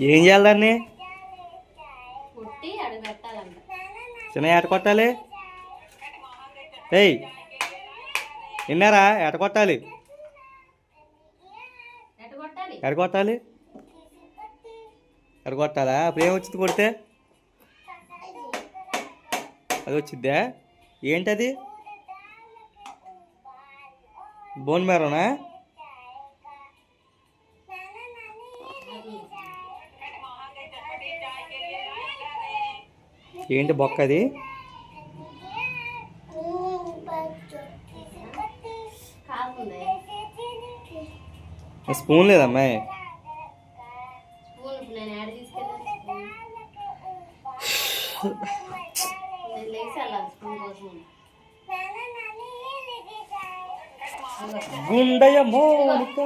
ఏం చేయాలి దాన్ని? చిన్న ఏట కొట్టాలి. ఏయ్ విన్నారా? ఎట కొట్టాలి, ఎట కొట్టాలి, ఎట కొట్టాలా? అప్పుడు ఏమొచ్చింది కొడితే? అది వచ్చిద్దా? ఏంటది? బోన్ మేరనా? ఏంటి బొక్క అది? స్పూన్ లేదమ్మాయి. గుండయ్య మోనిక